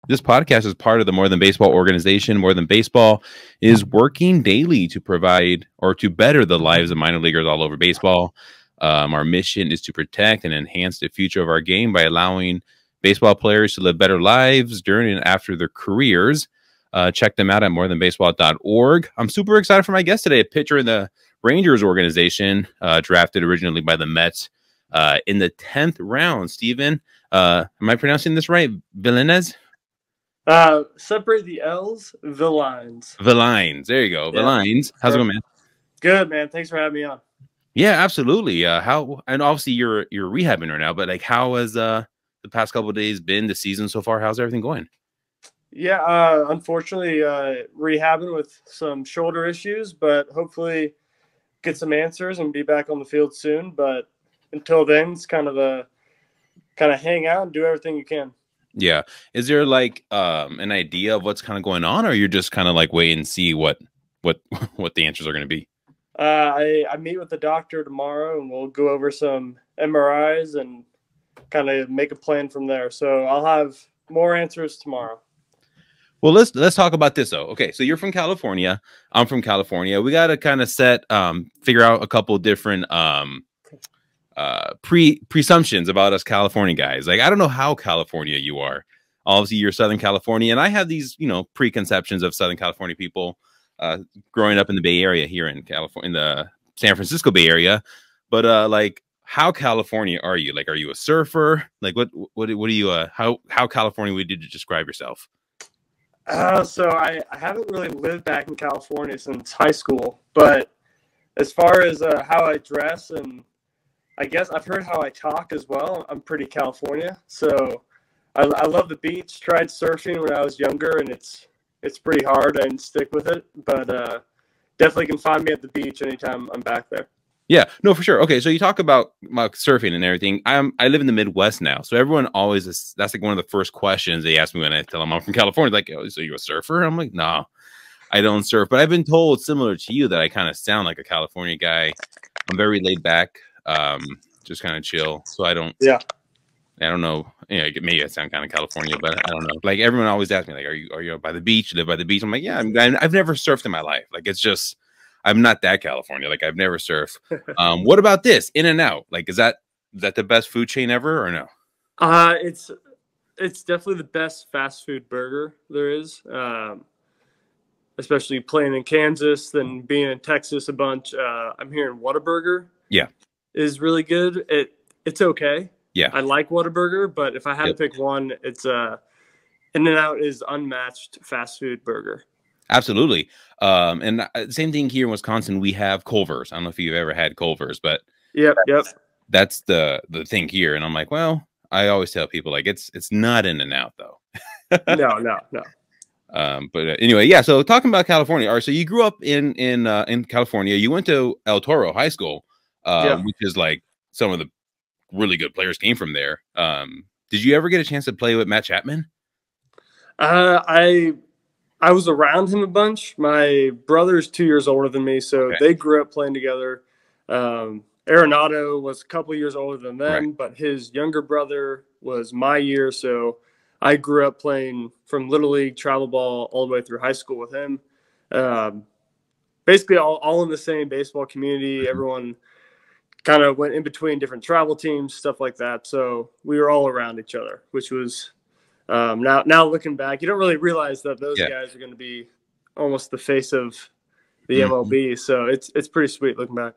This podcast is part of the More Than Baseball organization. More Than Baseball is working daily to provide or to better the lives of minor leaguers all over baseball. Our mission is to protect and enhance the future of our game by allowing baseball players to live better lives during and after their careers. Check them out at morethanbaseball.org. I'm super excited for my guest today, a pitcher in the Rangers organization, drafted originally by the Mets in the 10th round. Steven, am I pronouncing this right? Villines? Separate the L's, Villines. Villines. There you go. Villines. How's it going, man? Good, man. Thanks for having me on. Yeah, absolutely. How, and obviously you're rehabbing right now, but like how has the past couple of days been, the season so far? How's everything going? Yeah, unfortunately, rehabbing with some shoulder issues, but hopefully get some answers and be back on the field soon. But until then, it's kind of hang out and do everything you can. Yeah. Is there like an idea of what's kind of going on, or you're just kind of like wait and see what the answers are going to be? I meet with the doctor tomorrow, and we'll go over some MRIs and kind of make a plan from there. So I'll have more answers tomorrow. Well, let's talk about this though. Okay, so you're from California. I'm from California. We got to kind of figure out a couple different presumptions about us California guys. Like, I don't know how California you are. Obviously you're Southern California, and I have these, preconceptions of Southern California people growing up in the Bay Area here in California, in the San Francisco Bay Area. But like, how California are you? Like, are you a surfer? Like, what are you how California would you describe yourself? So I haven't really lived back in California since high school, but as far as how I dress, and I guess I've heard how I talk as well, I'm pretty California. So I love the beach. Tried surfing when I was younger, and it's pretty hard. I didn't stick with it, but definitely can find me at the beach anytime I'm back there. Yeah, no, for sure. Okay, so you talk about surfing and everything. I live in the Midwest now, so everyone always that's like one of the first questions they ask me when I tell them I'm from California. Like, oh, so you a surfer? I'm like, no, I don't surf. But I've been told, similar to you, that I kind of sound like a California guy. I'm very laid back, just kind of chill. So I don't know. Maybe I sound kind of California, but I don't know. Like, everyone always asks me, like, are you by the beach? Live by the beach? I'm like, yeah. I've never surfed in my life. Like, it's just, I'm not that California. Like, I've never surfed. What about this In-N-Out? Like, is that the best food chain ever, or no? It's definitely the best fast food burger there is. Especially playing in Kansas, then being in Texas a bunch. I'm hearing Whataburger. Yeah, is really good. It's okay. Yeah, I like Whataburger, but if I had to pick one, it's In-N-Out is unmatched fast food burger. Absolutely. And same thing here in Wisconsin. We have Culver's. I don't know if you've ever had Culver's, but that's the thing here. And I'm like, well, I always tell people, like, it's not In-N-Out though. No. But anyway, yeah. So talking about California, all right. So you grew up in California. You went to El Toro High School, which is like some of the really good players came from there. Did you ever get a chance to play with Matt Chapman? I was around him a bunch. My brother's 2 years older than me, so they grew up playing together. Arenado was a couple years older than them, but his younger brother was my year, so I grew up playing from Little League, travel ball, all the way through high school with him. Basically all in the same baseball community. Everyone kind of went in between different travel teams, stuff like that. So we were all around each other, which was now looking back, you don't really realize that those guys are going to be almost the face of the MLB. So it's pretty sweet looking back.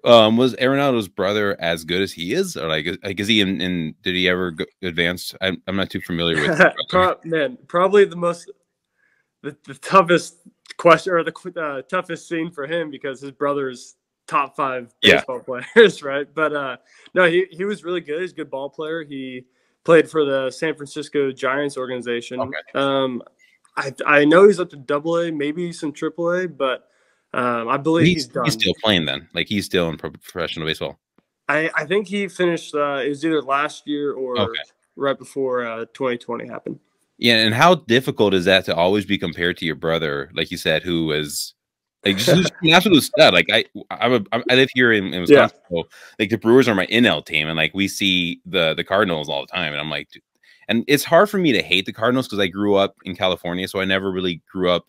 Was Arenado's brother as good as he is, or like is he in did he ever advance? I'm not too familiar with. Man, probably the toughest question, or the toughest scene for him, because his brother's top 5 baseball players, right? But no, he was really good. He's a good ball player. He played for the San Francisco Giants organization. I know he's up to AA, maybe some AAA, but I believe he's done. He's still playing then. Like, he's still in professional baseball. I think he finished, it was either last year or right before 2020 happened. Yeah, and how difficult is that to always be compared to your brother, like you said, who was like just an absolute stud? Like, I live here in Wisconsin, so like the Brewers are my NL team, and like we see the Cardinals all the time, and I'm like, And it's hard for me to hate the Cardinals because I grew up in California, so I never really grew up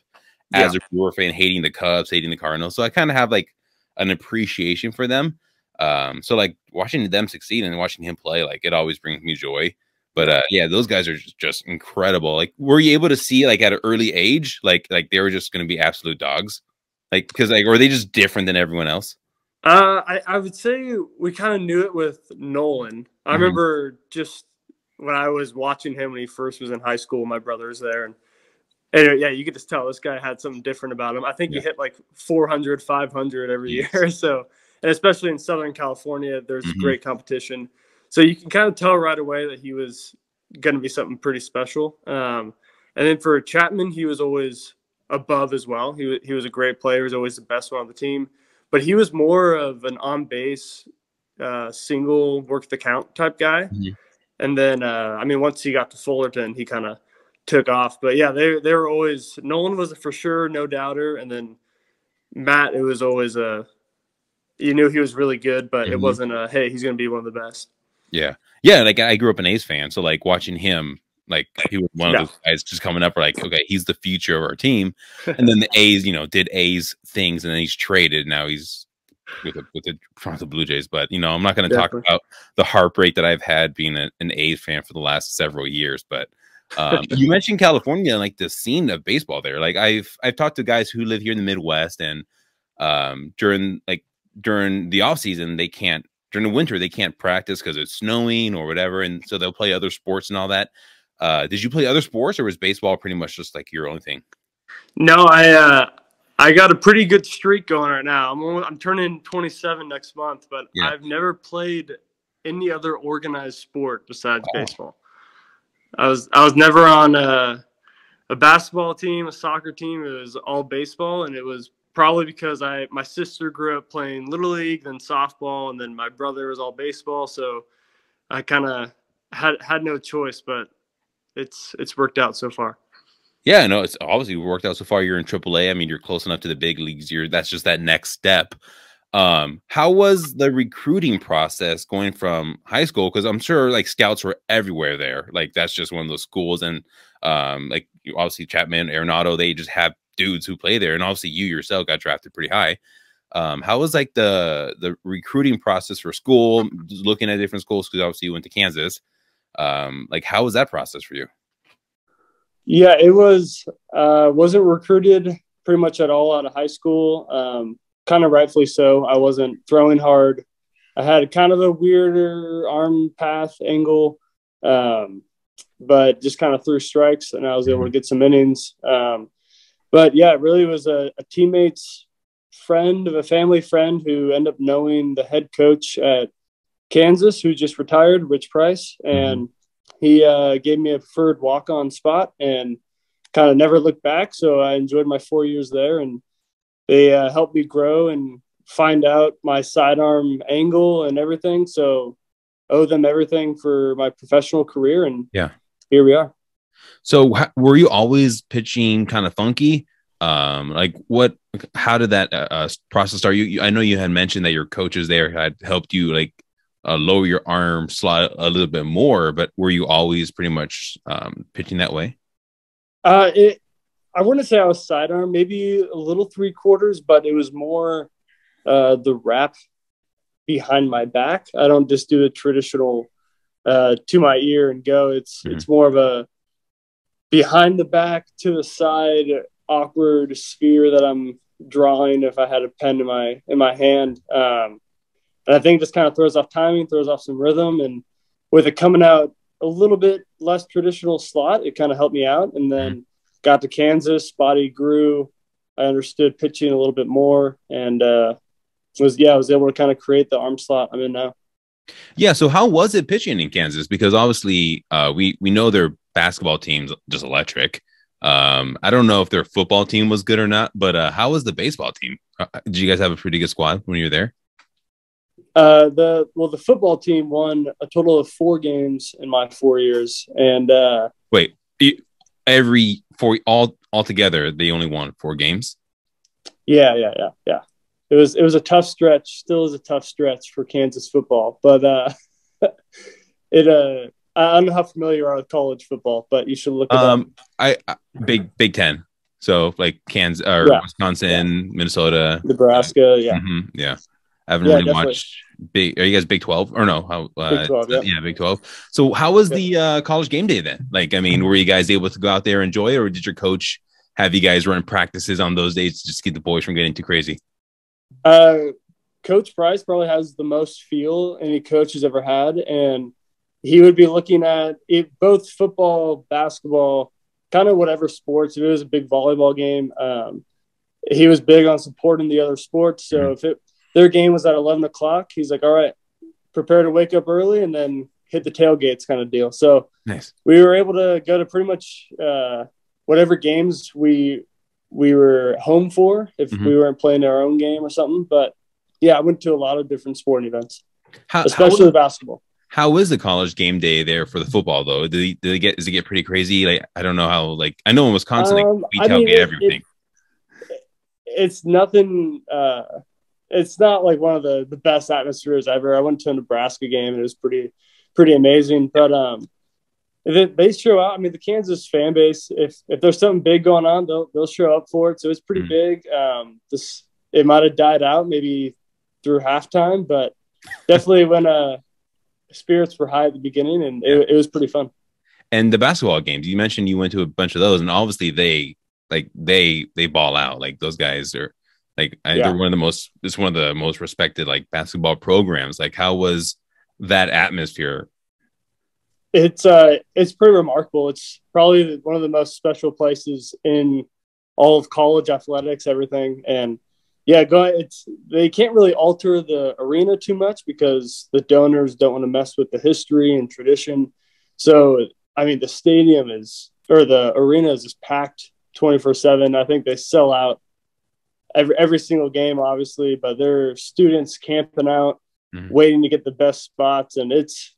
as a Brewer fan hating the Cubs, hating the Cardinals. So I kind of have like an appreciation for them. So like watching them succeed and watching him play, like it always brings me joy. But yeah, those guys are just incredible. Like, were you able to see like at an early age, like they were just going to be absolute dogs? Like, because like, or are they just different than everyone else? I would say we kind of knew it with Nolan. I remember just when I was watching him when he first was in high school, my brother was there, and yeah, you could just tell this guy had something different about him. I think he hit like 400, 500 every year. So, and especially in Southern California, there's great competition. So you can kind of tell right away that he was going to be something pretty special. And then for Chapman, he was always above as well. He was a great player. He was always the best one on the team. But he was more of an on-base, single, work the count type guy. And then, I mean, once he got to Fullerton, he kind of took off. But yeah, they were always – Nolan was a for sure, no doubter. And then Matt, it was always a – you knew he was really good, but it wasn't a, hey, he's going to be one of the best. Yeah. Yeah, like I grew up an A's fan, so like watching him, like he was one of those guys just coming up, like, okay, he's the future of our team. And then the A's, you know, did A's things, and then he's traded. Now he's with the Toronto Blue Jays. But you know, I'm not going to talk about the heartbreak that I've had being an A's fan for the last several years. But you mentioned California, like the scene of baseball there. Like I've talked to guys who live here in the Midwest, and during the off season, they can't. During the winter, they can't practice because it's snowing or whatever, and so they'll play other sports and all that. Did you play other sports, or was baseball pretty much just like your only thing? No, I got a pretty good streak going right now. I'm turning 27 next month, but I've never played any other organized sport besides baseball. I was never on a basketball team, a soccer team. It was all baseball, and it was probably because my sister grew up playing Little League, then softball, and then my brother was all baseball. So I kind of had no choice, but it's worked out so far. Yeah, no, it's obviously worked out so far. You're in AAA. I mean, you're close enough to the big leagues. That's just that next step. How was the recruiting process going from high school? Because I'm sure like scouts were everywhere there. Like that's just one of those schools, and like obviously Chapman, Arenado, they just have dudes who play there, and obviously you yourself got drafted pretty high. How was like the recruiting process for school, looking at different schools, because obviously you went to Kansas. Like how was that process for you? Yeah, it was wasn't recruited pretty much at all out of high school. Kind of rightfully so. I wasn't throwing hard. I had kind of a weirder arm path angle, but just kind of threw strikes, and I was able to get some innings. But yeah, it really was a teammate's friend of a family friend who ended up knowing the head coach at Kansas, who just retired, Rich Price. And he gave me a preferred walk-on spot and kind of never looked back. So I enjoyed my 4 years there, and they helped me grow and find out my sidearm angle and everything. So owe them everything for my professional career. And here we are. So were you always pitching kind of funky? Like how did that process start? I know you had mentioned that your coaches there had helped you like lower your arm slot a little bit more, but were you always pretty much pitching that way? I wouldn't say I was sidearm, maybe a little 3/4, but it was more the wrap behind my back. I don't just do a traditional to my ear and go. It's more of a behind the back to the side awkward sphere that I'm drawing if I had a pen in my hand. And I think it just kind of throws off timing, throws off some rhythm, and with it coming out a little bit less traditional slot, it kind of helped me out. And then got to Kansas, body grew. I understood pitching a little bit more, and I was able to kind of create the arm slot I'm in now. Yeah. So how was it pitching in Kansas? Because obviously we know their basketball team's just electric. I don't know if their football team was good or not, but how was the baseball team? Did you guys have a pretty good squad when you were there? The football team won a total of 4 games in my 4 years. And wait, all together, they only won 4 games? Yeah. It was a tough stretch, still is a tough stretch for Kansas football, but I I don't know how familiar you are with college football, but you should look it up. I Big Ten. So like Kansas or Wisconsin, Minnesota, Nebraska. yeah. I haven't Yeah, really definitely. watched Are you guys Big 12 or no? How Big 12, yeah. Yeah, Big 12. So how was the college game day then? Like, I mean, were you guys able to go out there and enjoy it, or did your coach have you guys run practices on those days to just keep the boys from getting too crazy? Coach Price probably has the most feel any coach has ever had, and he would be looking at it, both football, basketball, kind of whatever sports. If it was a big volleyball game, he was big on supporting the other sports. So if their game was at 11 o'clock, he's like, all right, prepare to wake up early and then hit the tailgates kind of deal. So nice. We were able to go to pretty much whatever games we were home for if we weren't playing our own game or something. But yeah, I went to a lot of different sporting events, especially basketball. How is the college game day there for the football though? Does it get pretty crazy? Like, I don't know how, like, I know in Wisconsin, we tailgate everything. It's nothing. It's not like one of the best atmospheres ever. I went to a Nebraska game and it was pretty amazing. But they show out. I mean, the Kansas fan base, if there's something big going on, they'll show up for it. So it's pretty big. It might have died out maybe through halftime, but definitely when spirits were high at the beginning, and it was pretty fun. And the basketball games, you mentioned you went to a bunch of those, and obviously they ball out. Like, those guys are like, they're one of the most respected like basketball programs. Like, how was that atmosphere? It's pretty remarkable. It's probably one of the most special places in all of college athletics, everything. And yeah, they can't really alter the arena too much because the donors don't want to mess with the history and tradition. So, I mean, the arena is just packed 24/7. I think they sell out every single game, obviously, but there are students camping out, waiting to get the best spots, and it's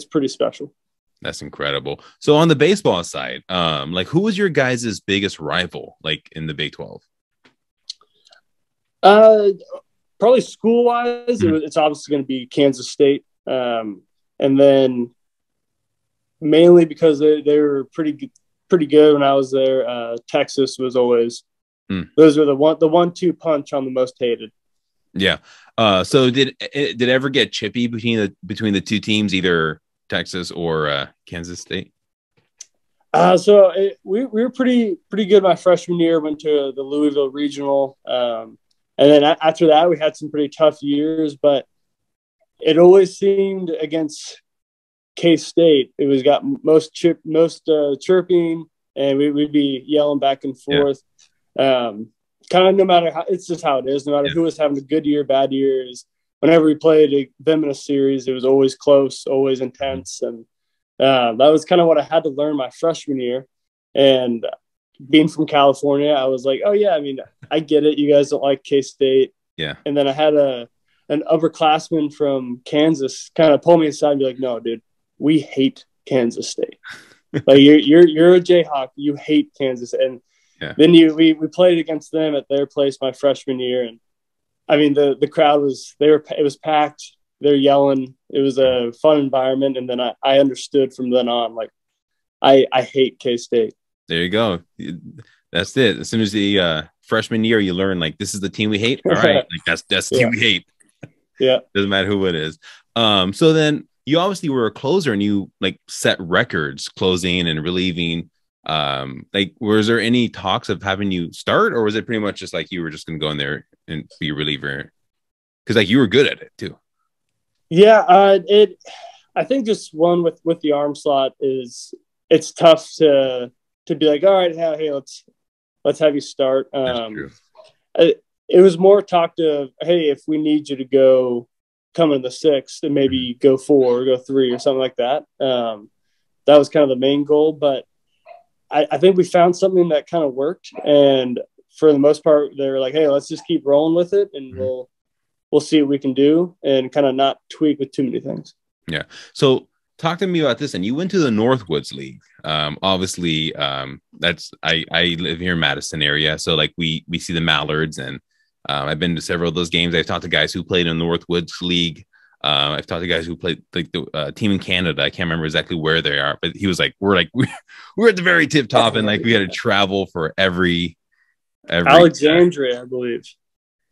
pretty special. That's incredible. So on the baseball side, like, who was your guys' biggest rival, like, in the Big 12? Probably school wise, it's obviously going to be Kansas State. And then mainly because they were pretty good when I was there. Texas was always, those are the 1-2 punch on the most hated. Yeah. So did it ever get chippy between the two teams, either Texas or Kansas State? So we were pretty good my freshman year. Went to the Louisville Regional. And then after that, we had some pretty tough years, but it always seemed against K-State, it was got most chirping, and we'd be yelling back and forth. Kind of no matter how, it's just how it is. No matter who was having a good year, bad years, whenever we played them in a series, it was always close, always intense. And that was kind of what I had to learn my freshman year. And being from California, I was like, oh yeah, I mean, I get it. You guys don't like K-State. Yeah. And then I had an upperclassman from Kansas kind of pull me aside and be like, no, dude, we hate Kansas State. Like, you're a Jayhawk. You hate Kansas. And then we played against them at their place my freshman year. And I mean, the crowd it was packed. They're yelling. It was a fun environment. And then I understood from then on, like, I hate K-State. There you go. That's it. As soon as the freshman year, you learn, like, this is the team we hate. All right. Like, that's the team we hate. Yeah. Doesn't matter who it is. So then you obviously were a closer and you, like, set records closing and relieving. Like, was there any talks of having you start, or was it pretty much just like you were just going to go in there and be a reliever? Because, like, you were good at it too. Yeah. I think just one with the arm slot is it's tough to be like, all right, hey, let's have you start. That's true. It was more talk to, hey, if we need you to come in the 6th and maybe go 4 or go 3 or something like that. That was kind of the main goal, but I think we found something that kind of worked. And for the most part, they were like, hey, let's just keep rolling with it, and we'll see what we can do and kind of not tweak with too many things. Yeah. So talk to me about this. And you went to the Northwoods League. Obviously, that's I live here in Madison area, so like we see the Mallards, and I've been to several of those games. I've talked to guys who played in the Northwoods League. I've talked to guys who played like the team in Canada. I can't remember exactly where they are, but he was like, we're at the very tip top, and like we had to travel for every Alexandria, I believe.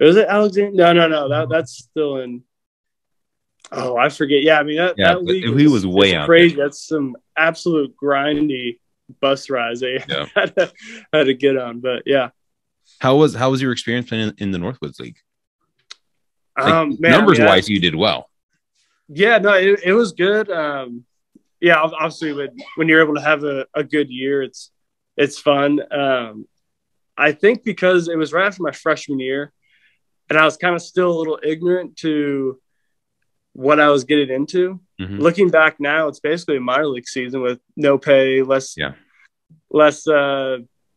Was it Alexandria? No. That's still in. Oh, I forget. Yeah, I mean that league he was way out crazy. there. That's some absolute grindy bus rides they had to get on. But yeah, how was your experience playing in the Northwoods League? Like, man, numbers wise, you did well. Yeah, no, it was good. Yeah, obviously, when you're able to have a good year, it's fun. I think because it was right after my freshman year, and I was kind of still a little ignorant to what I was getting into. Mm-hmm. Looking back now, it's basically a minor league season with no pay, less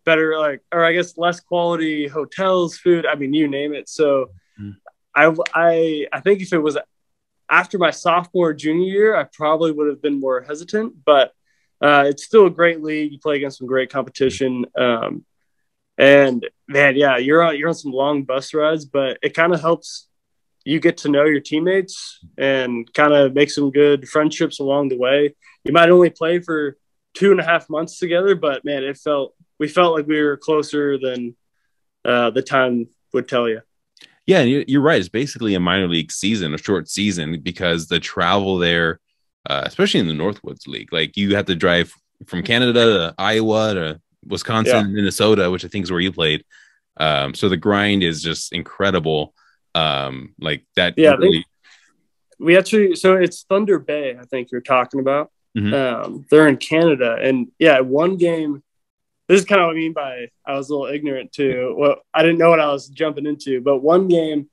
better, like, or I guess less quality hotels, food. I mean, you name it. So I think if it was after my sophomore, junior year, I probably would have been more hesitant, but it's still a great league. You play against some great competition. And man, yeah, you're on some long bus rides, but it kind of helps you get to know your teammates and kind of make some good friendships along the way. You might only play for 2.5 months together, but man, we felt like we were closer than the time would tell you. Yeah, you're right. It's basically a minor league season, a short season, because the travel there, especially in the Northwoods League, like you have to drive from Canada to Iowa to Wisconsin, Minnesota, which I think is where you played. So the grind is just incredible. Like that. Yeah, really... we actually. So it's Thunder Bay, I think you're talking about. Mm-hmm. They're in Canada, and yeah, one game. This is kind of what I mean by I was a little ignorant too. Well, I didn't know what I was jumping into, but one game,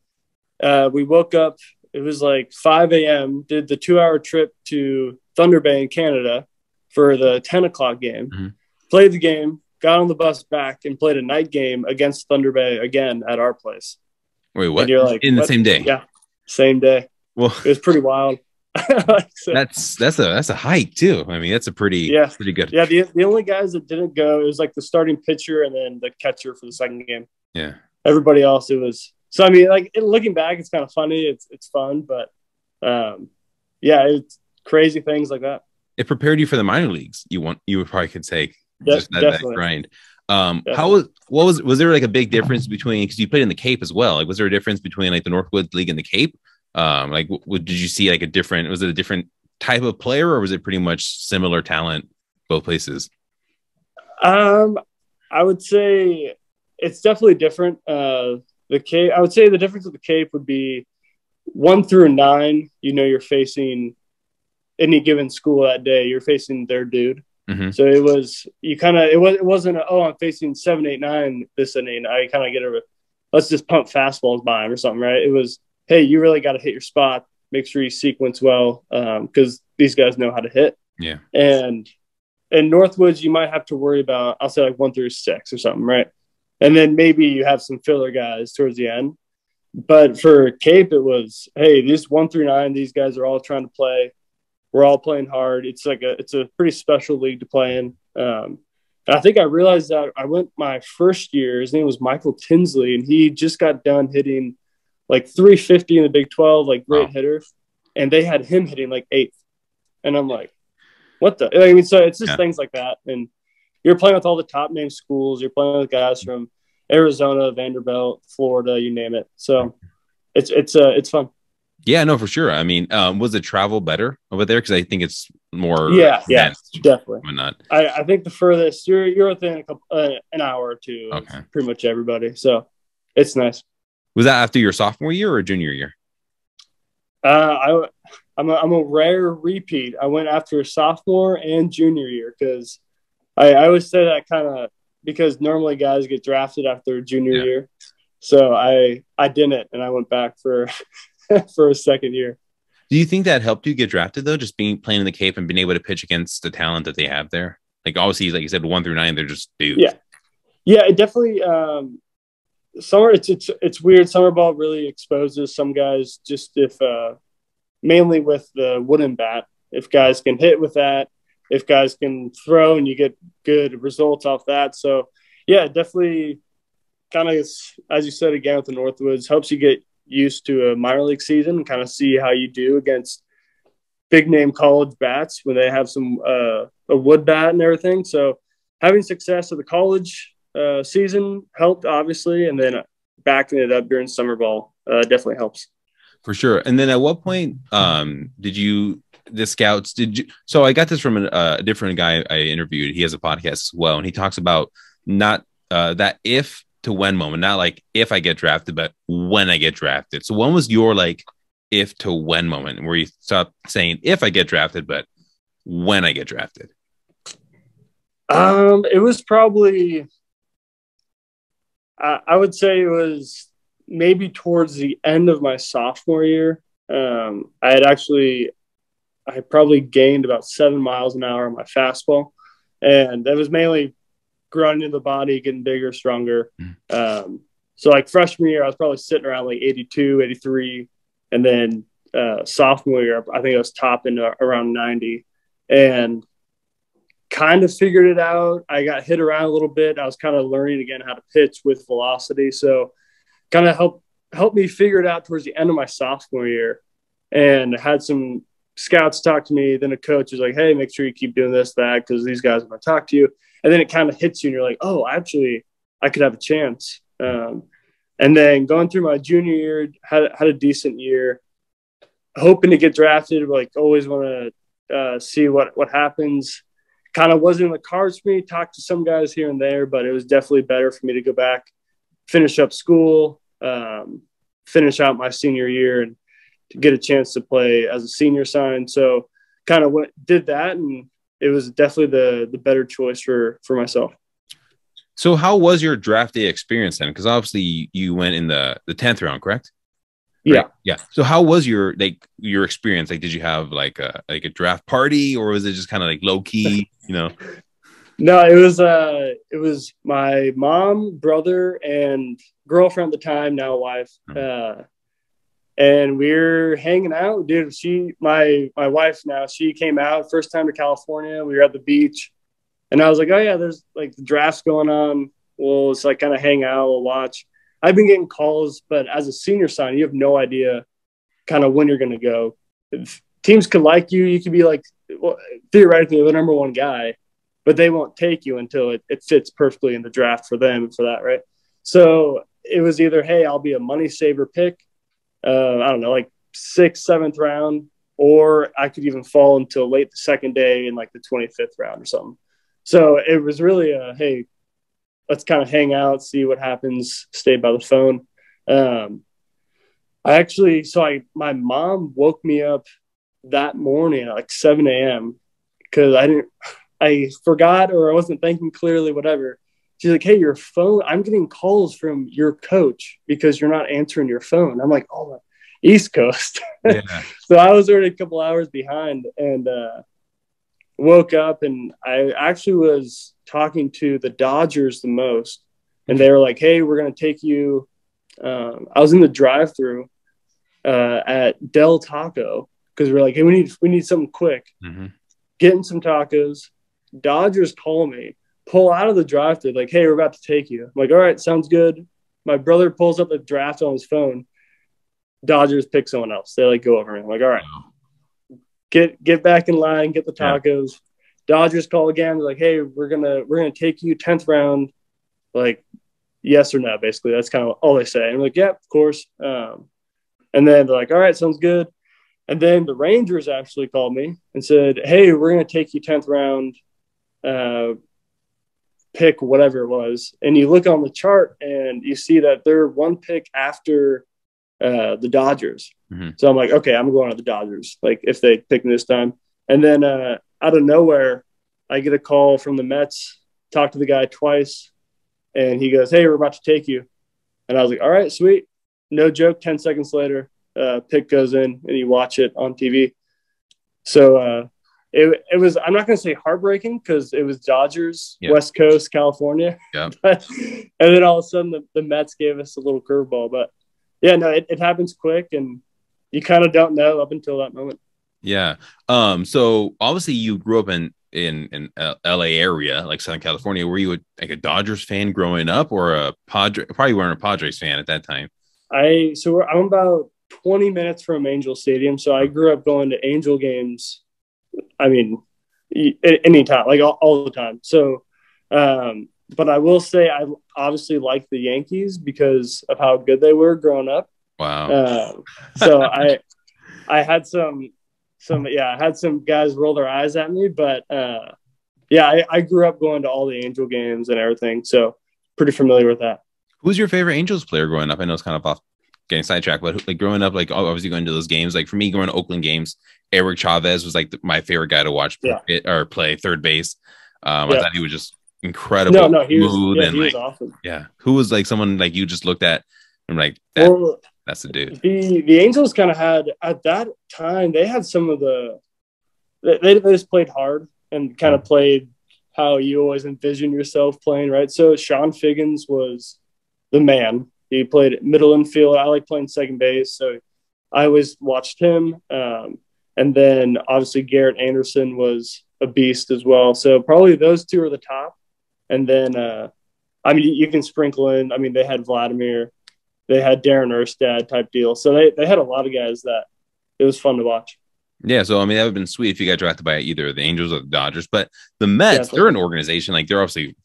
we woke up. It was like 5 a.m. Did the 2-hour trip to Thunder Bay in Canada for the 10 o'clock game. Mm-hmm. Played the game, got on the bus back, and played a night game against Thunder Bay again at our place. Wait, what? And you're like, in the same day? Yeah, same day. Well, it was pretty wild. So, that's a hike too. I mean, that's a pretty good. Yeah, the only guys that didn't go, it was like the starting pitcher and then the catcher for the second game. Yeah, everybody else, it was. So I mean, like looking back, it's kind of funny. It's fun, but yeah, it's crazy things like that. It prepared you for the minor leagues. You probably could say just that grind. Was there like a big difference between, because you played in the Cape as well? Like, was there a difference between like the Northwoods League and the Cape? Like, did you see like was it a different type of player, or was it pretty much similar talent both places? I would say it's definitely different. The Cape, I would say the difference with the Cape would be 1 through 9. You know, you're facing any given school that day. You're facing their dude. Mm-hmm. So it was, it wasn't I'm facing 7, 8, 9 this inning. I kind of get let's just pump fastballs by him or something, right? It was, hey, you really got to hit your spot. Make sure you sequence well, because these guys know how to hit. Yeah. And in Northwoods, you might have to worry about, I'll say like 1 through 6 or something, right? And then maybe you have some filler guys towards the end. But for Cape, it was, hey, these 1 through 9, these guys are all trying to play. We're all playing hard. It's a pretty special league to play in. And I think I realized that I went my first year. His name was Michael Tinsley, and he just got done hitting like 350 in the Big 12, like great hitter. And they had him hitting like 8th. And I'm like, what the? I mean, so it's just things like that. And you're playing with all the top name schools. You're playing with guys from Arizona, Vanderbilt, Florida, you name it. So it's fun. Yeah, no, for sure. I mean, was the travel better over there? Because I think it's more. Yeah, definitely. Why not? I think the furthest you're within an hour or two of pretty much everybody. So it's nice. Was that after your sophomore year or junior year? I'm a rare repeat. I went after sophomore and junior year because I always say that kind of because normally guys get drafted after junior year. So I didn't, and I went back for for a second year. Do you think that helped you get drafted though? Just playing in the Cape and being able to pitch against the talent that they have there? Like obviously, like you said, 1 through 9, they're just dudes. Yeah, it definitely. Summer, it's weird. Summer ball really exposes some guys just if mainly with the wooden bat. If guys can hit with that, if guys can throw, and you get good results off that. So yeah, definitely kind of, as you said again with the Northwoods, helps you get used to a minor league season and kind of see how you do against big name college bats when they have some a wood bat and everything. So having success at the college season helped, obviously, and then backing it up during summer ball definitely helps. For sure. And then at what point the scouts, so I got this from a different guy I interviewed. He has a podcast as well, and he talks about not that if to when moment, not like if I get drafted, but when I get drafted. So when was your like if to when moment where you stop saying if I get drafted, but when I get drafted? It was probably, I would say it was maybe towards the end of my sophomore year. I probably gained about 7 miles an hour on my fastball, and that was mainly growing into the body, getting bigger, stronger. So like freshman year, I was probably sitting around like 82, 83. And then sophomore year, I think I was topping around 90 and kind of figured it out. I got hit around a little bit. I was kind of learning again how to pitch with velocity. So kind of helped me figure it out towards the end of my sophomore year, and I had some scouts talk to me. Then a coach was like, hey, make sure you keep doing this, that, because these guys are going to talk to you. And then it kind of hits you and you're like, oh, actually, I could have a chance. And then going through my junior year, had a decent year, hoping to get drafted, like always want to see what happens. Kind of wasn't in the cards for me, talked to some guys here and there, but it was definitely better for me to go back, finish up school, finish out my senior year, and to get a chance to play as a senior sign. So kind of did that, and it was definitely the better choice for myself. So how was your draft day experience then? Because obviously you went in the 10th round, correct? Yeah. Right? Yeah. So how was your experience? Like, did you have like a draft party, or was it just kind of like low key, you know? No, it was my mom, brother, and girlfriend at the time, now wife. And we're hanging out, dude. My wife now, she came out first time to California. We were at the beach, and I was like, oh yeah, there's like the drafts going on. We'll just like kind of hang out, we'll watch. I've been getting calls, but as a senior sign, you have no idea kind of when you're going to go. If teams could like you. You could be like, well, theoretically the number one guy, but they won't take you until it fits perfectly in the draft for them for that, right? So it was either, hey, I'll be a money saver pick, I don't know, like 6th, 7th round, or I could even fall until late the second day in like the 25th round or something. So it was really hey, let's kind of hang out, see what happens, stay by the phone. My mom woke me up that morning at like 7 a.m. because I forgot, or I wasn't thinking clearly, whatever. She's like, hey, your phone, I'm getting calls from your coach because you're not answering your phone. I'm like, oh, East Coast. Yeah. So I was already a couple hours behind, and woke up, and I actually was talking to the Dodgers the most, and they were like, hey, we're going to take you. I was in the drive-thru at Del Taco because we're like, hey, we need something quick. Getting some tacos. Dodgers call me, pull out of the drive-thru, like, hey, we're about to take you. I'm like, all right, sounds good. My brother pulls up the draft on his phone. Dodgers pick someone else. They like go over me. I'm like, all right, get back in line, get the tacos. Yeah. Dodgers call again. They're like, hey, we're gonna take you 10th round. Like, yes or no, basically. That's kind of all they say. And I'm like, yeah, of course. And then they're like, all right, sounds good. And then the Rangers actually called me and said, hey, we're gonna take you 10th round. Pick whatever it was. And you look on the chart and you see that they're one pick after the Dodgers. So I'm like, okay, I'm going to the Dodgers, like if they pick me this time. And then out of nowhere, I get a call from the Mets, talk to the guy twice, and he goes, hey, we're about to take you. And I was like, all right, sweet. No joke, 10 seconds later, pick goes in and you watch it on TV. So it was, I'm not going to say heartbreaking because it was Dodgers, West Coast, California. Yeah. And then all of a sudden the Mets gave us a little curveball. But yeah, no, it happens quick, and you kind of don't know up until that moment. Yeah. So obviously you grew up in LA area, like Southern California. Were you like a Dodgers fan growing up, or a Padre? Probably weren't a Padres fan at that time. I'm about 20 minutes from Angel Stadium. So I grew up going to Angel games. I mean, anytime, like all the time. So, but I will say I obviously like the Yankees because of how good they were growing up. Wow. So I had I had some guys roll their eyes at me, but I grew up going to all the Angel games and everything. So pretty familiar with that. Who's your favorite Angels player growing up? I know it's kind of off getting sidetracked, but like growing up, like obviously going to those games, like for me going to Oakland games, Eric Chavez was like my favorite guy to watch or play third base. I thought he was just incredible, he was awesome. Yeah, who was like someone like you just looked at and like that's the dude. The Angels kind of had at that time they had some of they just played hard and kind of played how you always envision yourself playing, right? So Sean Figgins was the man. He played middle infield. I like playing second base, so I always watched him. And then obviously Garrett Anderson was a beast as well. So probably those two are the top. And then, you can sprinkle in. I mean, they had Vladimir, they had Darren Erstad type deal. So they had a lot of guys that it was fun to watch. Yeah, so I mean that would have been sweet if you got drafted by either the Angels or the Dodgers, but the Mets, they're an organization, like they're obviously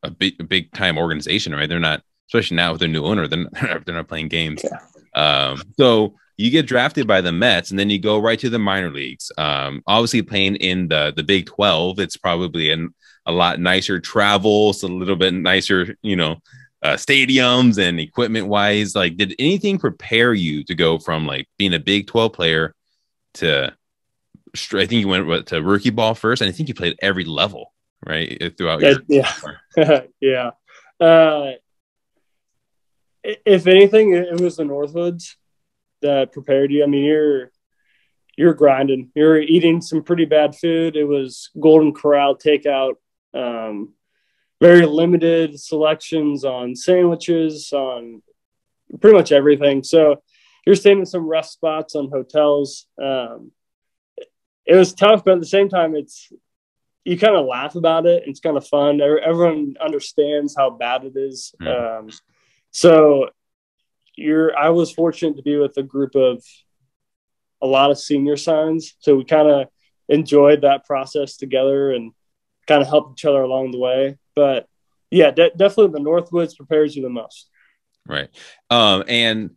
a big time organization, right? They're not, especially now with their new owner, they're not playing games. Yeah. So you get drafted by the Mets, and then you go right to the minor leagues. Obviously playing in the Big 12, it's probably a lot nicer travel, so a little bit nicer, stadiums and equipment wise. Like, did anything prepare you to go from like being a Big 12 player to, I think you went to rookie ball first, and I think you played every level, right? Throughout your yeah. If anything, it was the Northwoods that prepared you. I mean, you're grinding. You're eating some pretty bad food. It was Golden Corral takeout. Very limited selections on sandwiches, on pretty much everything. So you're staying in some rough spots on hotels. It was tough, but at the same time, you kind of laugh about it. It's kind of fun. Everyone understands how bad it is. So I was fortunate to be with a group of a lot of senior signs. So we kind of enjoyed that process together and kind of helped each other along the way. But yeah, definitely the Northwoods prepares you the most. Right. And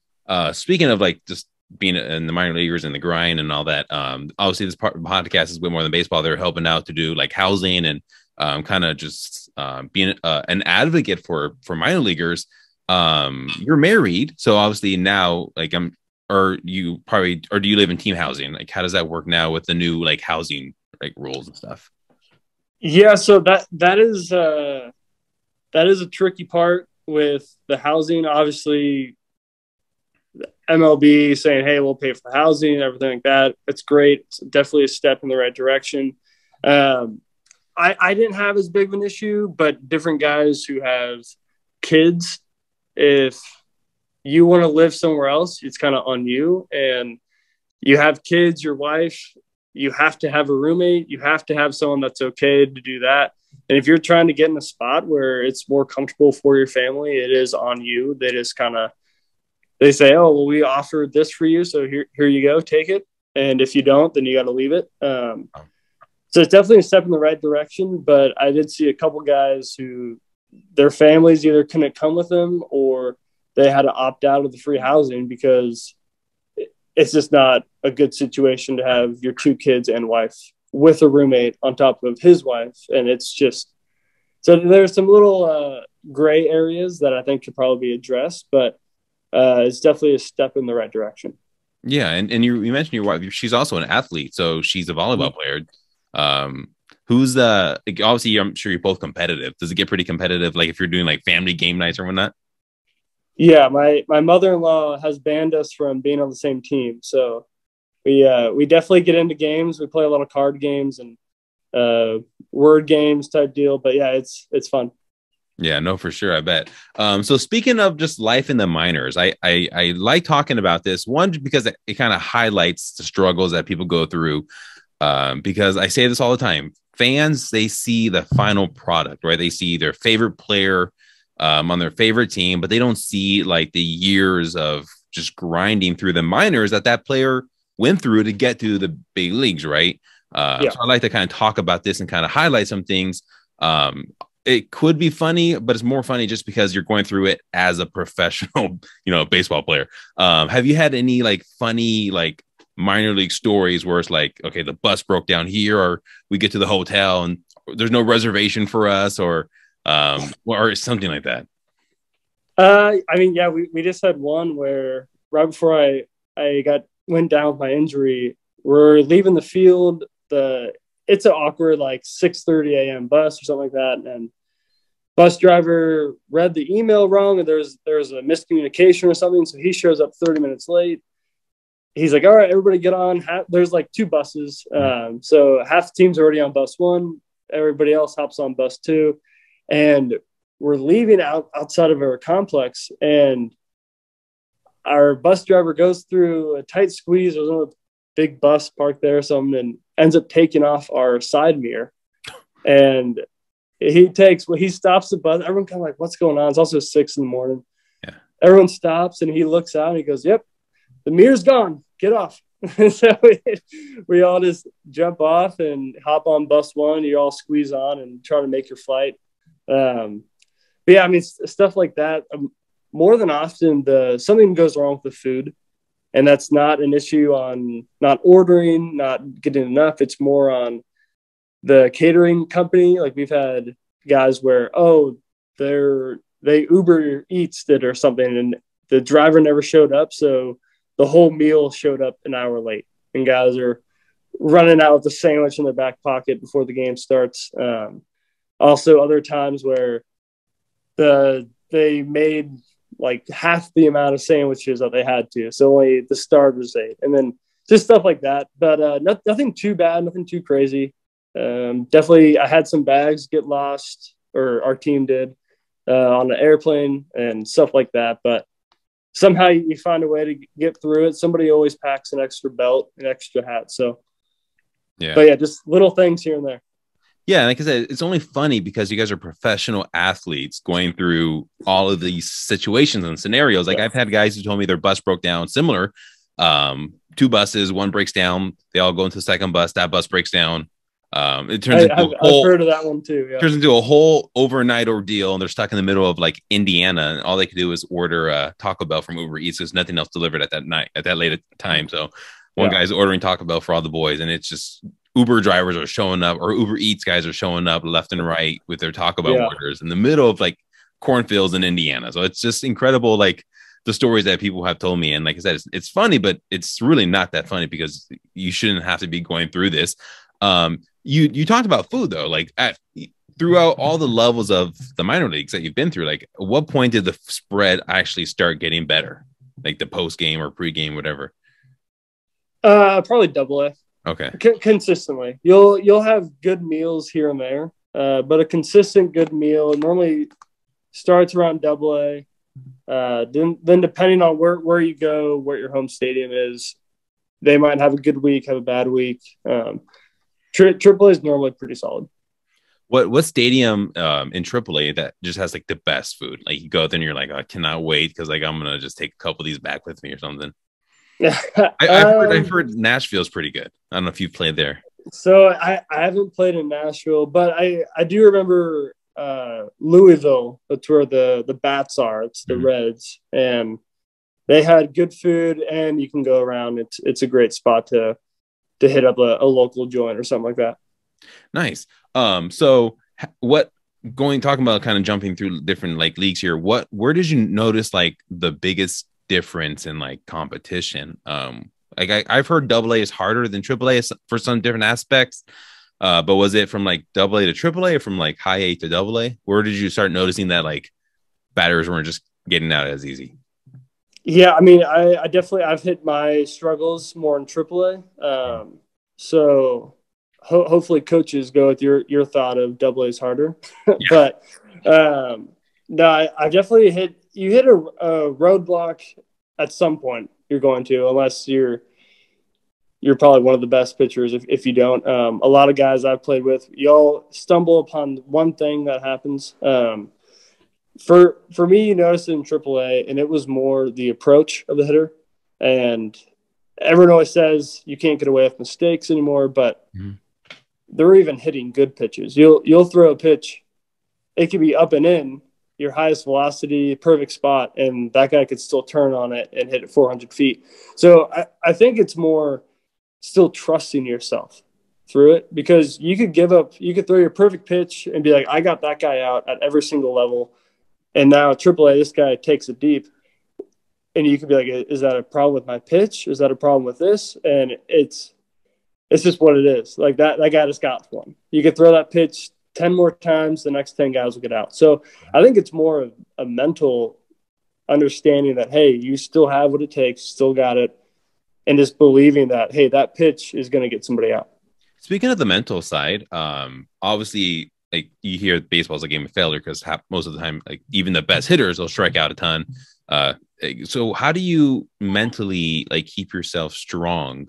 speaking of like just being in the minor leaguers and the grind and all that, obviously this podcast is way more than baseball. They're helping out to do like housing and kind of just being an advocate for minor leaguers. You're married, so obviously now like do you live in team housing? Like, how does that work now with the new like housing like rules and stuff? Yeah, so that is a tricky part with the housing. Obviously, MLB saying, "Hey, we'll pay for the housing and everything like that." It's great. It's definitely a step in the right direction. I didn't have as big of an issue, but different guys who have kids, if you want to live somewhere else, it's kind of on you. And you have kids, your wife, you have to have a roommate. You have to have someone that's okay to do that. And if you're trying to get in a spot where it's more comfortable for your family, it is on you. They say, "Oh, well, we offered this for you, so here you go, take it. And if you don't, then you got to leave it." So it's definitely a step in the right direction. But I did see a couple guys who their families either couldn't come with them or they had to opt out of the free housing because it's just not a good situation to have your two kids and wife with a roommate on top of his wife. And it's just, so there's some little gray areas that I think could probably be addressed, but it's definitely a step in the right direction. Yeah. And you mentioned your wife, she's also an athlete. So she's a volleyball player. Who's obviously I'm sure you're both competitive. Does it get pretty competitive? Like if you're doing like family game nights or whatnot? Yeah. My mother-in-law has banned us from being on the same team. So we definitely get into games. We play a lot of card games and word games type deal, but yeah, it's fun. Yeah, no, for sure. I bet. So speaking of just life in the minors, I like talking about this one because it kind of highlights the struggles that people go through. Because I say this all the time, fans, they see the final product, right? They see their favorite player on their favorite team, but they don't see like the years of just grinding through the minors that player went through to get to the big leagues, right? So I like to kind of talk about this and kind of highlight some things. It could be funny, but it's more funny just because you're going through it as a professional, baseball player. Have you had any like funny, like minor league stories where it's like, okay, the bus broke down here, or we get to the hotel and there's no reservation for us, or something like that? I mean, yeah, we just had one where right before I went down with my injury, we're leaving the field. It's an awkward like 6:30 a.m. bus or something like that, and bus driver read the email wrong, and there's a miscommunication or something. So he shows up 30 minutes late. He's like, "All right, everybody get on." There's like two buses, so half the team's already on bus one. Everybody else hops on bus two, and we're leaving outside of our complex, and our bus driver goes through a tight squeeze. There's a big bus parked there or something, and ends up taking off our side mirror. And he stops the bus. Everyone kind of like, what's going on? It's also 6 a.m. Yeah. Everyone stops, and he looks out and he goes, "Yep, the mirror's gone. Get off." So we all just jump off and hop on bus one. You all squeeze on and try to make your flight. But yeah, I mean, stuff like that. More than often, something goes wrong with the food, and that's not an issue on not ordering, not getting enough. It's more on the catering company. Like we've had guys where, they Uber Eats it or something, and the driver never showed up, so the whole meal showed up an hour late, and guys are running out with the sandwich in their back pocket before the game starts. Also, other times where they made like half the amount of sandwiches that they had to, so only the starters ate, and then just stuff like that. But nothing too bad, nothing too crazy. Definitely, I had some bags get lost, or our team did, on the airplane and stuff like that. But somehow you find a way to get through it. Somebody always packs an extra belt, an extra hat. So, yeah. But yeah, just little things here and there. Yeah, like I said, it's only funny because you guys are professional athletes going through all of these situations and scenarios. Like I've had guys who told me their bus broke down, similar. 2 buses, one breaks down. They all go into the second bus. That bus breaks down. It turns into I've heard of that one too. Yeah. Turns into a whole overnight ordeal, and they're stuck in the middle of like Indiana, and all they could do is order Taco Bell from Uber Eats. There's nothing else delivered at that late time. So one guy's ordering Taco Bell for all the boys, and it's just Uber drivers are showing up, or Uber Eats guys are showing up left and right with their Taco Bell orders in the middle of like cornfields in Indiana. So it's just incredible, like the stories that people have told me. And like I said, it's funny, but it's really not that funny because you shouldn't have to be going through this. You talked about food though, like throughout all the levels of the minor leagues that you've been through, like at what point did the spread actually start getting better? Like the post game or pre game, whatever. Probably double A. Okay. Consistently, you'll have good meals here and there, but a consistent good meal normally starts around double A. Then depending on where you go, where your home stadium is, they might have a good week, have a bad week. Triple A is normally pretty solid. What stadium in AAA that just has like the best food? Like you go there and you're like, oh, I cannot wait because like I'm gonna just take a couple of these back with me or something. Yeah, I've heard Nashville's pretty good. I don't know if you've played there. So I haven't played in Nashville, but I do remember Louisville. That's where the Bats are. It's the Reds, and they had good food, and you can go around. It's a great spot to hit up a local joint or something like that. Nice. So talking about kind of jumping through different like leagues here, where did you notice like the biggest difference in like competition? Like I've heard double A is harder than triple A for some different aspects, but was it from like double A to triple A or from like high A to double A? Where did you start noticing that like batters weren't just getting out as easy? Yeah, I mean, I've hit my struggles more in triple A. So hopefully coaches go with your thought of double A is harder. Yeah. But no, I definitely hit a roadblock at some point. You're going to, unless you're probably one of the best pitchers. If you don't, a lot of guys I've played with, y'all stumble upon one thing that happens. For me, you noticed it in AAA, and it was more the approach of the hitter. And everyone always says you can't get away with mistakes anymore, but they're even hitting good pitches. You'll throw a pitch, it could be up and in, your highest velocity, perfect spot, and that guy could still turn on it and hit it 400 feet. So I think it's more still trusting yourself through it, because you could throw your perfect pitch and be like, I got that guy out at every single level. And now AAA, this guy takes it deep. And you could be like, is that a problem with my pitch? Is that a problem with this? And it's just what it is. Like that guy just got one. You could throw that pitch 10 more times, the next 10 guys will get out. So I think it's more of a mental understanding that, hey, you still have what it takes, still got it, and just believing that, hey, that pitch is going to get somebody out. Speaking of the mental side, obviously, like you hear baseball is a game of failure because most of the time, like even the best hitters will strike out a ton. So how do you mentally like keep yourself strong,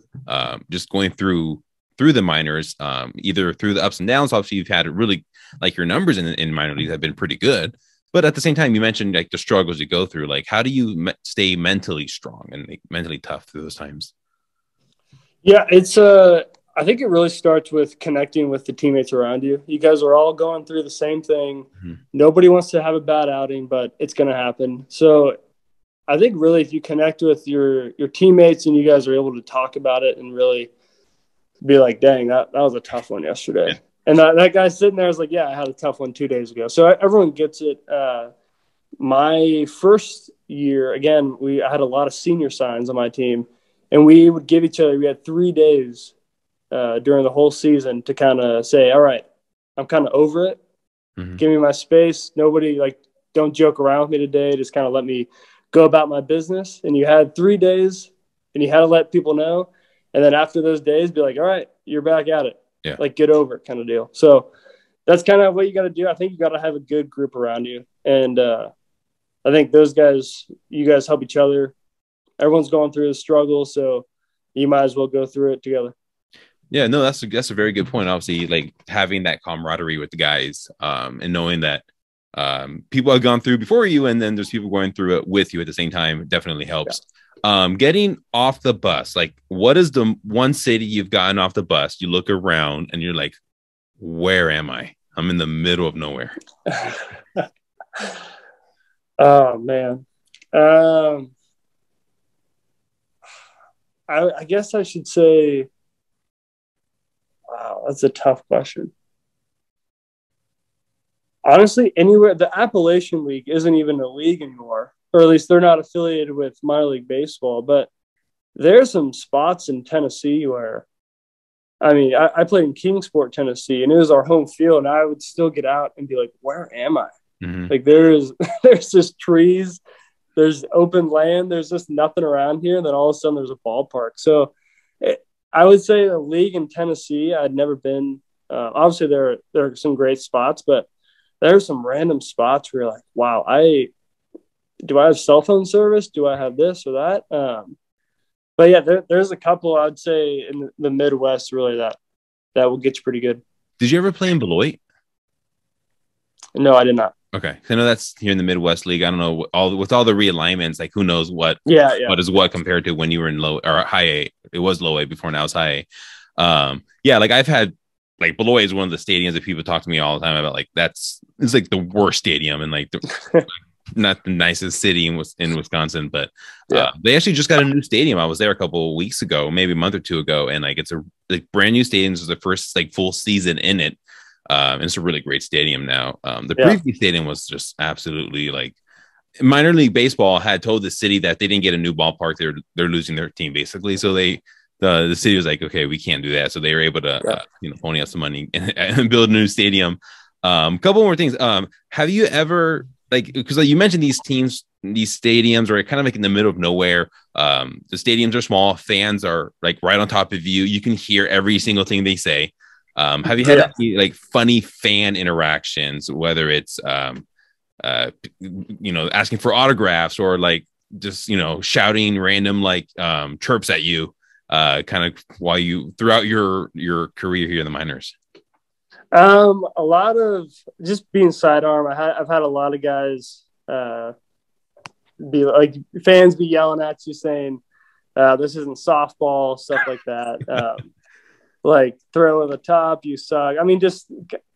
just going through the minors, either through the ups and downs? Obviously, you've had really like your numbers in minor leagues have been pretty good, but at the same time, you mentioned like the struggles you go through. Like, how do you stay mentally strong and like, mentally tough through those times? Yeah, it's I think it really starts with connecting with the teammates around you. You guys are all going through the same thing. Nobody wants to have a bad outing, but it's going to happen. So I think really if you connect with your teammates and you guys are able to talk about it and really be like, dang, that was a tough one yesterday. Yeah. And that guy sitting there is like, yeah, I had a tough one 2 days ago. So everyone gets it. My first year, again, I had a lot of senior signs on my team, and we would give each other, we had 3 days during the whole season to kind of say, all right, I'm kind of over it. Give me my space. Nobody, like, don't joke around with me today. Just kind of let me go about my business. And you had 3 days, and you had to let people know. And then after those days, be like, all right, you're back at it. Yeah. Like, get over it kind of deal. So that's kind of what you got to do. I think you got to have a good group around you. And I think those guys, you guys help each other. Everyone's going through a struggle, so you might as well go through it together. Yeah, no, that's a very good point. Obviously, like having that camaraderie with the guys, and knowing that people have gone through before you, and then there's people going through it with you at the same time, definitely helps. Yeah. Getting off the bus, like what is the one city you've gotten off the bus? You look around and you're like, where am I? I'm in the middle of nowhere. Oh man. I guess I should say, wow, that's a tough question. Honestly, anywhere, the Appalachian League isn't even a league anymore, or at least they're not affiliated with minor league baseball. But there's some spots in Tennessee where, I mean, I played in Kingsport, Tennessee, and it was our home field, and I would still get out and be like, where am I? Like there's just trees, there's open land, there's just nothing around here. And then all of a sudden there's a ballpark. So I would say the league in Tennessee, I'd never been. Obviously there are some great spots, but there are some random spots where you're like, wow, do I have cell phone service? Do I have this or that? But yeah, there's a couple I'd say in the Midwest really that will get you pretty good. Did you ever play in Beloit? No, I did not. Okay, I know that's here in the Midwest League. I don't know with all the realignments, like who knows what? What is what compared to when you were in low or high A? It was low A before, now it's high A. Yeah, like I've had like Beloit is one of the stadiums that people talk to me all the time about. Like it's like the worst stadium and like not the nicest city in Wisconsin, but they actually just got a new stadium. I was there a couple of weeks ago, maybe a month or two ago, and like it's a like brand new stadium. This is the first like full season in it. And it's a really great stadium now. The previous stadium was just absolutely like minor league baseball had told the city that they didn't get a new ballpark. They're losing their team basically. So the city was like, okay, we can't do that. So they were able to, pony up some money and build a new stadium. Couple more things. Have you ever because you mentioned these teams, these stadiums are kind of like in the middle of nowhere. The stadiums are small. Fans are like right on top of you. You can hear every single thing they say. Have you had any like funny fan interactions, whether it's asking for autographs or like just shouting random like chirps at you kind of while you throughout your career here in the minors? A lot of just being sidearm. I've had a lot of guys be like fans be yelling at you saying this isn't softball, stuff like that. Like throw at the top, you suck. I mean, just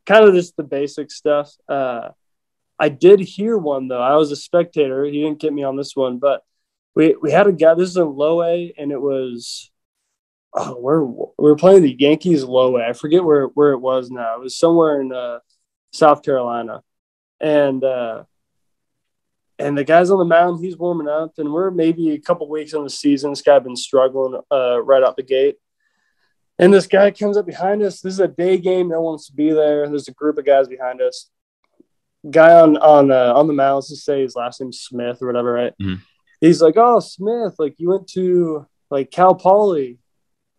kind of just the basic stuff. I did hear one though. I was a spectator. He didn't get me on this one, but we had a guy. This is in low A, and it was we're playing the Yankees low A. I forget where it was now. It was somewhere in South Carolina, and the guy's on the mound. He's warming up, and we're maybe a couple weeks on the season. This guy been struggling right out the gate. And this guy comes up behind us. This is a day game. No one wants to be there. There's a group of guys behind us. Guy on the mound, let's just say his last name's Smith or whatever, right? Mm-hmm. He's like, "Oh, Smith, like you went to like Cal Poly.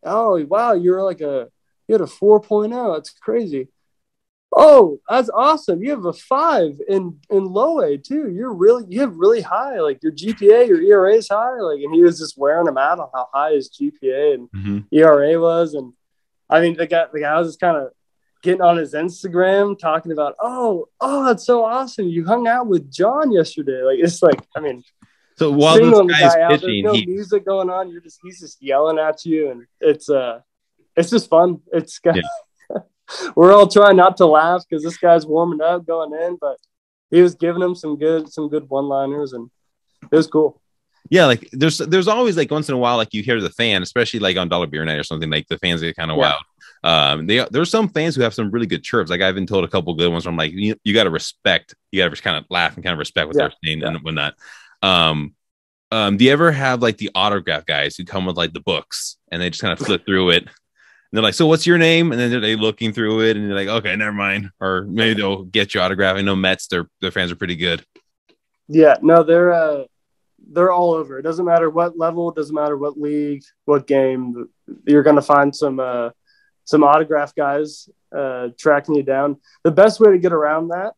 Oh, wow, you had a 4.0. That's crazy. Oh, that's awesome. You have a 5 in low A too. You have really high, like your GPA, your ERA is high." Like, and he was just wearing him out on how high his GPA and ERA was. And I mean, the guy was just kind of getting on his Instagram talking about, oh, that's so awesome. You hung out with John yesterday. Like, it's like, I mean, so while this guy is pitching, there's no music going on. He's just yelling at you, and it's just fun. We're all trying not to laugh because this guy's warming up going in, but he was giving them some good one-liners, and it was cool. Yeah, like there's always like once in a while, like you hear the fan, especially like on Dollar Beer Night or something, like the fans get kind of wild. There's some fans who have some really good chirps. Like I've been told a couple good ones where I'm like, you got to respect, you got to kind of laugh and kind of respect what they're saying and whatnot. Do you ever have like the autograph guys who come with like the books and they just kind of flip through it? And they're like, "So what's your name?" And then they're looking through it and they're like, "Okay, never mind." Or maybe they'll get your autograph. I know Mets, their fans are pretty good. Yeah, no, they're all over. It doesn't matter what level, it doesn't matter what league, what game. You're going to find some autograph guys tracking you down. The best way to get around that,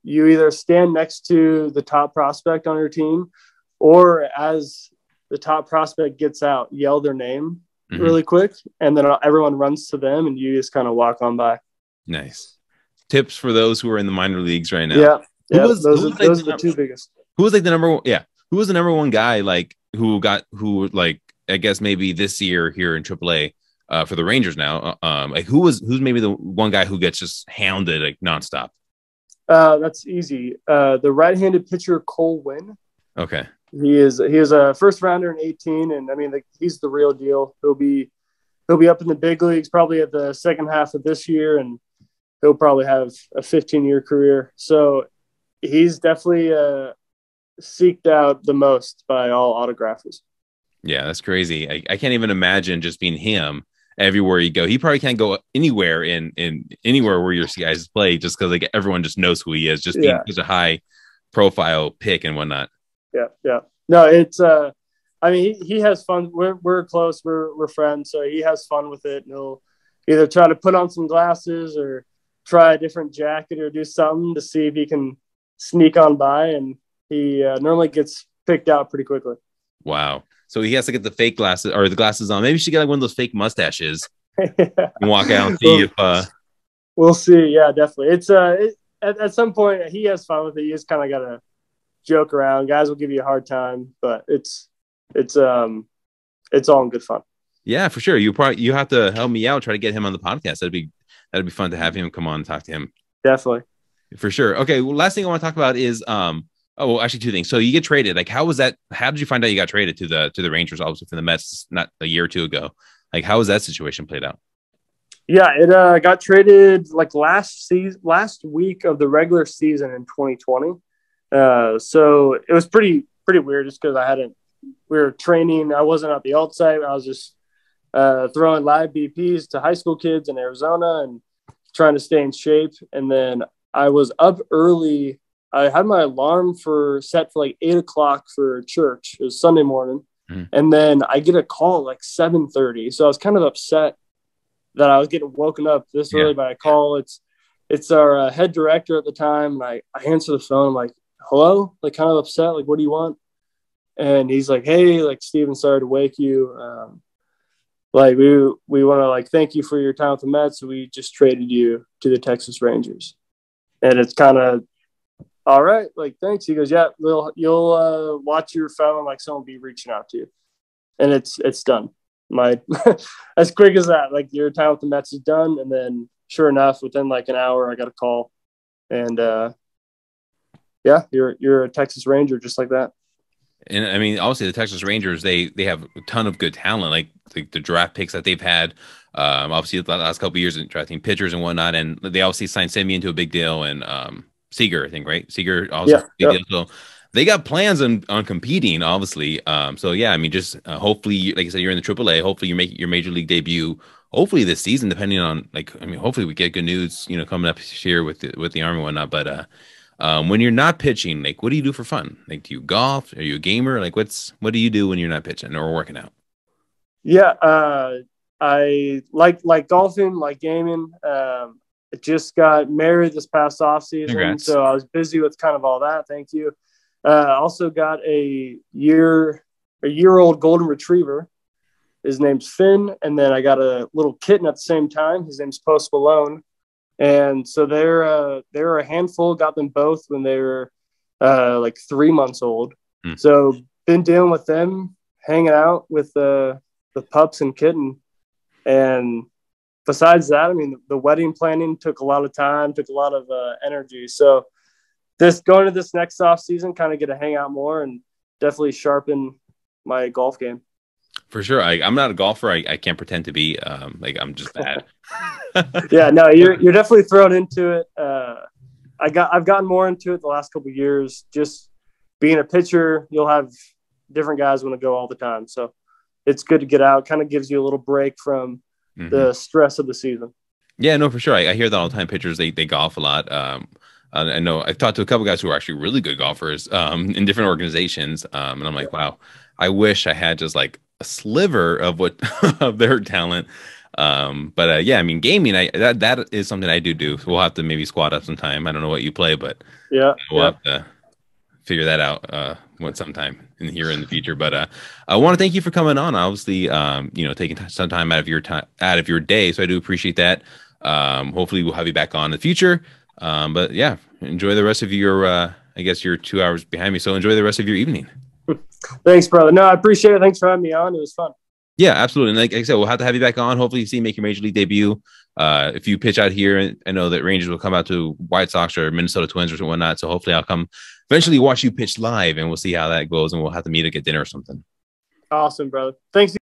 you either stand next to the top prospect on your team, or as the top prospect gets out, yell their name really quick, and then everyone runs to them, and you just kind of walk on by. Nice tips for those who are in the minor leagues right now. Yeah, those are the two biggest. Who was like the number one? Yeah, who was the number one guy like who like I guess maybe this year here in AAA for the Rangers now? Like who's maybe the one guy who gets just hounded like nonstop? That's easy. The right-handed pitcher Cole Winn. Okay. He is a first rounder in 18, and I mean he's the real deal. He'll be up in the big leagues probably at the second half of this year, and he'll probably have a 15-year career. So he's definitely seeked out the most by all autographers. Yeah, that's crazy. I can't even imagine just being him everywhere you go. He probably can't go anywhere in anywhere where your guys play just because like everyone just knows who he is, just being such a high profile pick and whatnot. Yeah. No, it's I mean he has fun. We're close, we're friends, so he has fun with it, and he'll either try to put on some glasses or try a different jacket or do something to see if he can sneak on by, and he normally gets picked out pretty quickly. Wow. So he has to get the fake glasses or the glasses on. Maybe she get like one of those fake mustaches and walk out and see if we'll see. Yeah, definitely. It's at some point he has fun with it. You just kind of gotta joke around. Guys will give you a hard time, but it's all in good fun. Yeah, for sure. You have to help me out, try to get him on the podcast. That'd be fun to have him come on and talk to him. Definitely. For sure. Okay. Well, last thing I want to talk about is actually two things. So you get traded. Like, how was that? How did you find out you got traded to the Rangers, obviously from the Mets, not a year or two ago? Like, how was that situation played out? Yeah, it got traded like last week of the regular season in 2020. So it was pretty weird just because we were training. I wasn't at the alt site. I was just throwing live BPs to high school kids in Arizona and trying to stay in shape. And then I was up early. I had my alarm set for like 8:00 for church. It was Sunday morning. Mm-hmm. And then I get a call at like 7:30. So I was kind of upset that I was getting woken up this early by a call. It's our head director at the time. And I answer the phone. I'm like, hello? Like kind of upset. Like, what do you want? And he's like, hey, like Steven, sorry to wake you. like we want to like thank you for your time with the Mets. We just traded you to the Texas Rangers, and it's kind of all right. Like thanks. He goes, yeah, you'll watch your phone like someone will be reaching out to you, and it's done. My as quick as that. Like your time with the Mets is done, and then sure enough, within like an hour, I got a call, and yeah, you're a Texas Ranger just like that. And I mean, obviously, the Texas Rangers they have a ton of good talent, like the draft picks that they've had. Obviously, the last couple of years in drafting pitchers and whatnot, and they obviously signed Simeon to a big deal, and Seager, I think, right? Seager also Yeah, big yep. deal. So they got plans on competing, obviously. So yeah, I mean, just hopefully, like I said, you're in the AAA. Hopefully, you make your major league debut. Hopefully this season, depending on like, I mean, hopefully we get good news, coming up here with the Army and whatnot. But when you're not pitching, like, what do you do for fun? Like, do you golf? Are you a gamer? Like, what do you do when you're not pitching or working out? Yeah, I like golfing, like gaming. I just got married this past off season, Congrats. so I was busy with kind of all that. Thank you. Also got a year old golden retriever. His name's Finn, and then I got a little kitten at the same time. His name's Post Malone, and so they're a handful. Got them both when they were like 3 months old. So been dealing with them, hanging out with the pups and kitten. And besides that, I mean, the wedding planning took a lot of time, took a lot of energy. So this going to this next off season, kind of get to hang out more and definitely sharpen my golf game. For sure. I'm not a golfer. I can't pretend to be. Like I'm just bad. Yeah, no, you're definitely thrown into it. I've gotten more into it the last couple of years. Just being a pitcher, you'll have different guys want to go all the time. So it's good to get out. Kind of gives you a little break from the stress of the season. Yeah, no, for sure. I hear that all the time. Pitchers, they golf a lot. I know I've talked to a couple guys who are actually really good golfers in different organizations. And I'm like, wow, I wish I had just like a sliver of what of their talent. But yeah, I mean, gaming, that is something I do. So we'll have to maybe squat up sometime. I don't know what you play, but Yeah, we'll have to figure that out sometime in the future. But I want to thank you for coming on. Obviously, taking some time out of your day. So I do appreciate that. Hopefully we'll have you back on in the future. But yeah, enjoy the rest of your I guess you're 2 hours behind me. So enjoy the rest of your evening. Thanks, brother. No, I appreciate it. Thanks for having me on. It was fun. Yeah, absolutely. And like I said, we'll have to have you back on. Hopefully you make your major league debut. If you pitch out here, I know that Rangers will come out to White Sox or Minnesota Twins or whatnot. So hopefully I'll come eventually watch you pitch live and we'll see how that goes. And we'll have to meet at dinner or something. Awesome, brother. Thanks.